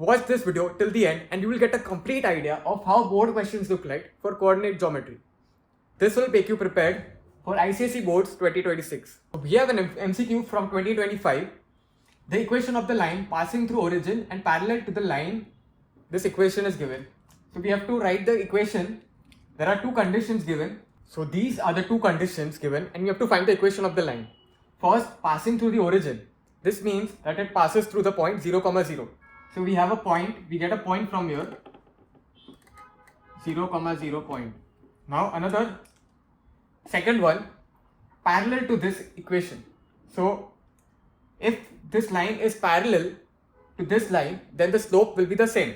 Watch this video till the end and you will get a complete idea of how board questions look like for coordinate geometry. This will make you prepared for ICSE boards 2026. We have an MCQ from 2025. The equation of the line passing through origin and parallel to the line, this equation is given. So we have to write the equation. There are two conditions given. So these are the two conditions given and we have to find the equation of the line. First, passing through the origin. This means that it passes through the point 0, 0. So we have a point, we get a point from here, 0, 0 point. Now another second one, parallel to this equation. So if this line is parallel to this line, then the slope will be the same.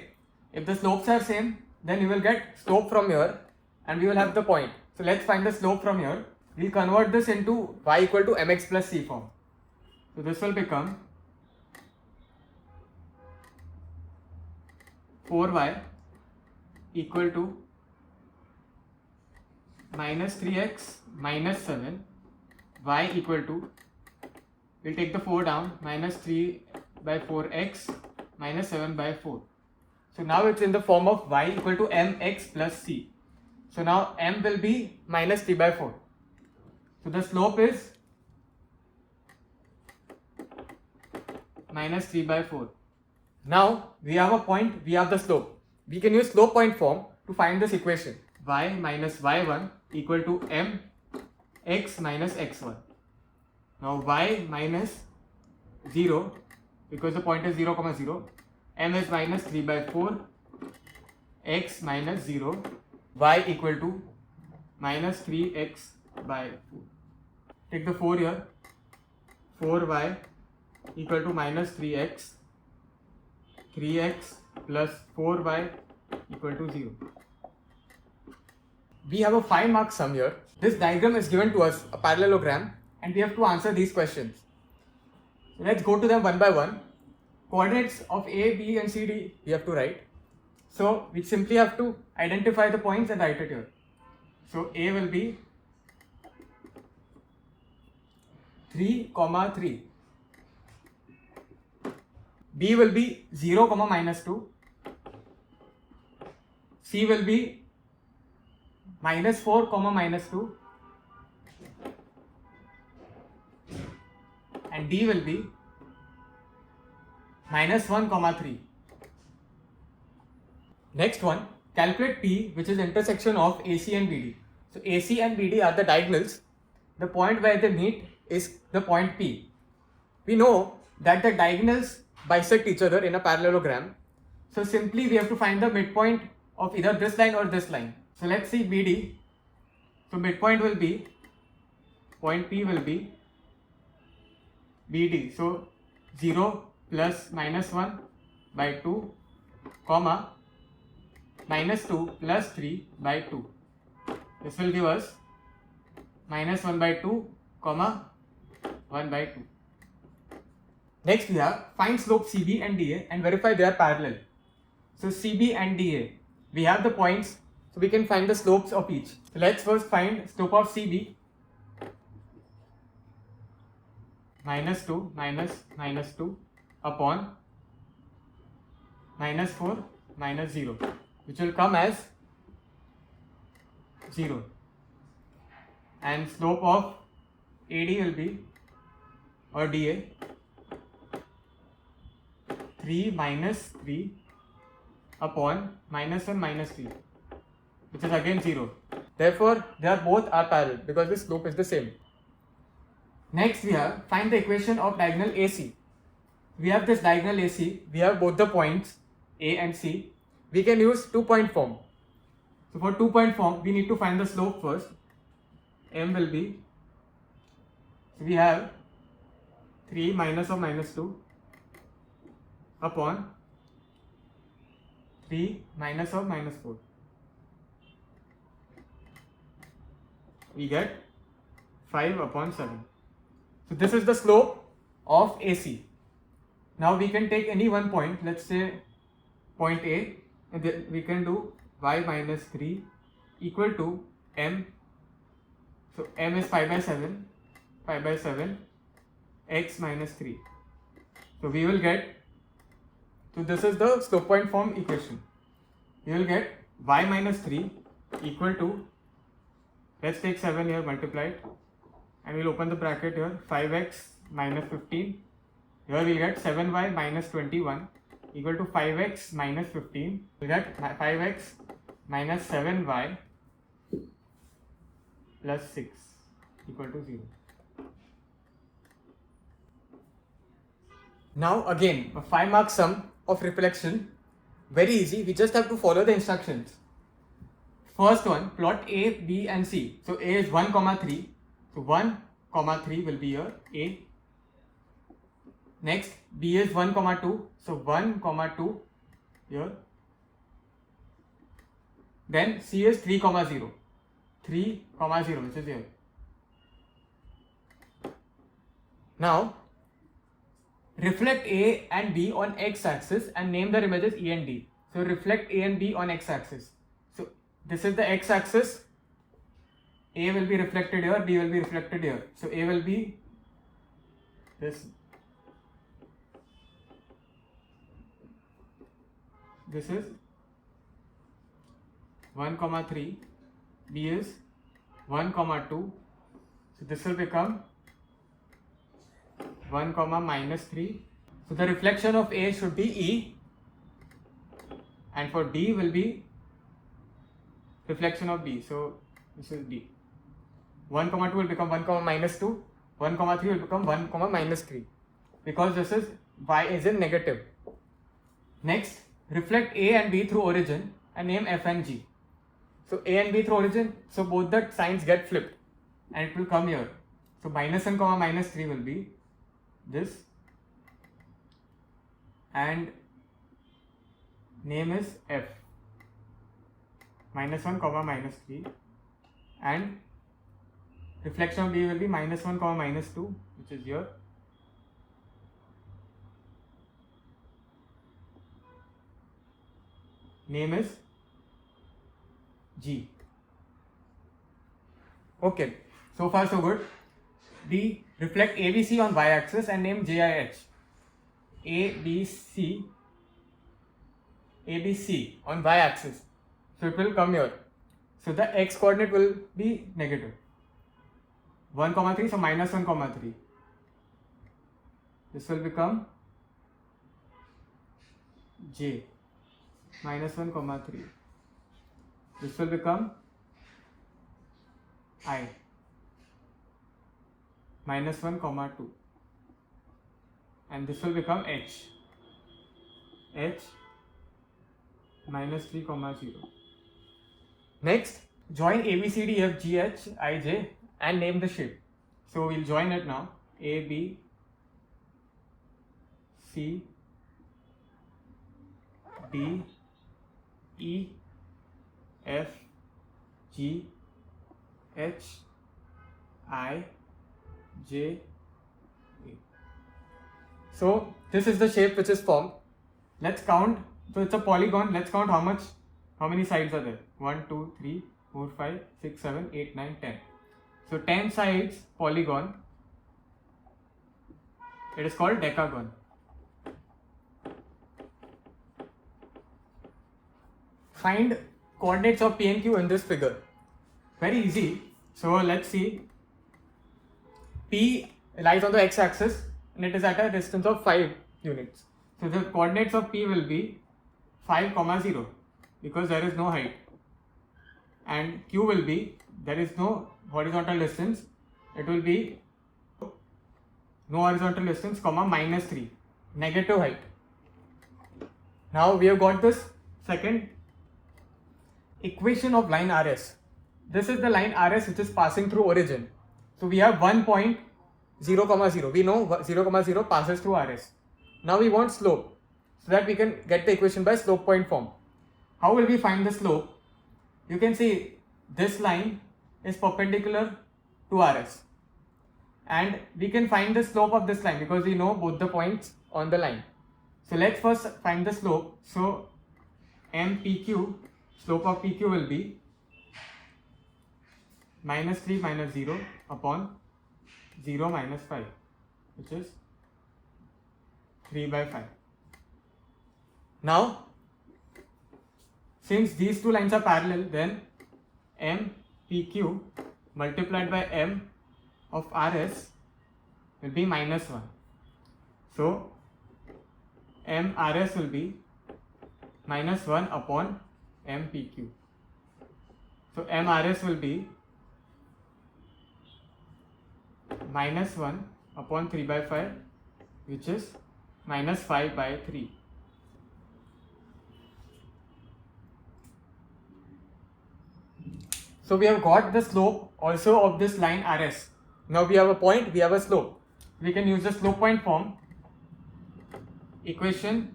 If the slopes are same, then you will get slope from here and we will have the point. So let's find the slope from here. We'll convert this into y equal to mx plus c form. So this will become 4y equal to minus 3x minus 7, y equal to, we'll take the 4 down, minus 3 by 4x minus 7 by 4. So now it's in the form of y equal to mx plus c. So now m will be minus 3 by 4. So the slope is minus 3 by 4. Now we have a point, we have the slope. We can use slope point form to find this equation. Y minus y1 equal to m x minus x1. Now y minus 0, because the point is 0, 0, m is minus 3 by 4, x minus 0, y equal to minus 3x by 4. Take the 4 here, 4y equal to minus 3x, 3x plus 4y equal to 0. We have a 5 mark sum here. This diagram is given to us, a parallelogram, and we have to answer these questions. So let's go to them one by one. Coordinates of A, B and C, D we have to write. So we simply have to identify the points and write it here. So A will be 3, 3. B will be 0, minus 2. C will be minus 4, minus 2. And D will be minus 1, 3. Next one, calculate P, which is intersection of AC and BD. So AC and BD are the diagonals. The point where they meet is the point P. We know that the diagonals bisect each other in a parallelogram. So simply we have to find the midpoint of either this line or this line. So let's see BD. So midpoint will be, point P will be BD. So 0 plus minus 1 by 2, comma, minus 2 plus 3 by 2. This will give us minus 1 by 2, comma, 1 by 2. Next we have find slope CB and DA and verify they are parallel. So CB and DA, we have the points, so we can find the slopes of each. So let's first find slope of CB. Minus 2 minus minus 2 upon minus 4 minus 0, which will come as 0. And slope of AD will be, or DA, 3 minus 3 upon minus 1 minus 3, which is again 0. Therefore, they are both are parallel because the slope is the same. Next we have find the equation of diagonal AC. We have this diagonal AC, we have both the points A and C. We can use 2-point form. So for 2-point form, we need to find the slope first. M will be, so we have 3 minus of minus 2 upon 3 minus of minus 4. We get 5 upon 7. So this is the slope of AC. Now we can take any one point, let's say point A, and then we can do y minus 3 equal to m. So m is 5 by 7, x minus 3. So we will get So this is the slope point form equation. You will get y minus 3 equal to, let's take 7 here multiplied, and we'll open the bracket here, 5x minus 15. Here we'll get 7y minus 21 equal to 5x minus 15. We'll get 5x minus 7y plus 6 equal to 0. Now again, a 5-mark sum of reflection. Very easy, we just have to follow the instructions. First one, plot A, B and C. So A is 1, 3. So 1, 3 will be here, A. Next, B is 1, 2. So 1, 2 here. Then C is 3, 0. 3, 0, which is here. Now, reflect A and B on x-axis and name their images E and D. So reflect A and B on x-axis. So this is the x-axis. A will be reflected here, B will be reflected here. So A will be this. This is 1, 3. B is 1, 2. So this will become 1, minus 3. So the reflection of A should be E, and for D will be reflection of B. So this is D. 1, 2 will become 1, minus 2. 1, 3 will become 1, minus 3, because this is y is in negative. Next, reflect A and B through origin and name F and G. So A and B through origin, so both the signs get flipped and it will come here. So minus 1, minus 3 will be this, and name is F. Minus 1, minus 3, and reflection of B will be minus 1, minus 2, which is here. Name is G. Okay, so far so good. D, reflect ABC on y-axis and name JIH. ABC on y-axis. So it will come here. So the x coordinate will be negative. 1, 3, so minus 1, 3. This will become J. Minus 1, 3. This will become I. Minus 1, 2. And this will become H. H minus 3, 0. Next, join A, B, C, D, F, G, H, I, J and name the shape. So we'll join it now. A, B, C, D, E, F, G, H, I, J, A. So this is the shape which is formed. Let's count. So it's a polygon. Let's count how many sides are there. 1, 2, 3, 4, 5, 6, 7, 8, 9, 10. So 10 sides polygon. It is called decagon. Find coordinates of P and Q in this figure. Very easy. So let's see. P lies on the x-axis and it is at a distance of 5 units. So the coordinates of P will be 5, 0 because there is no height. And Q will be, there is no horizontal distance. It will be no horizontal distance, minus 3, negative height. Now we have got this second equation of line RS. This is the line RS which is passing through origin. So we have 1 point 0, 0. We know 0, 0 passes through RS. Now we want slope so that we can get the equation by slope point form. How will we find the slope? You can see this line is perpendicular to RS. And we can find the slope of this line because we know both the points on the line. So let's first find the slope. So MPQ, slope of PQ will be minus 3 minus 0 upon 0 minus 5, which is 3 by 5. Now, since these two lines are parallel, then m pq multiplied by m of rs will be minus 1. So, m rs will be minus 1 upon m pq. So, m rs will be minus 1 upon 3 by 5, which is minus 5 by 3. So we have got the slope also of this line rs. Now we have a point, we have a slope. We can use the slope point form. Equation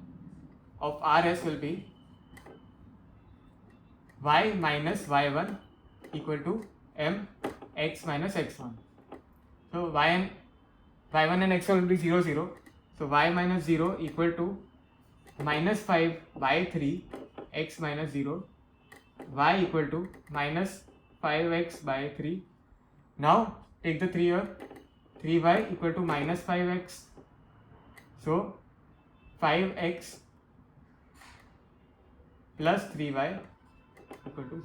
of rs will be y minus y1 equal to m x minus x1. So y1 and x1 will be 0, 0. So y minus 0 equal to minus 5 by 3 x minus 0. Y equal to minus 5x by 3. Now take the 3 here. 3y equal to minus 5x. So 5x plus 3y equal to 0.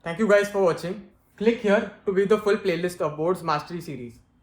Thank you guys for watching. Click here to view the full playlist of Boards Mastery series.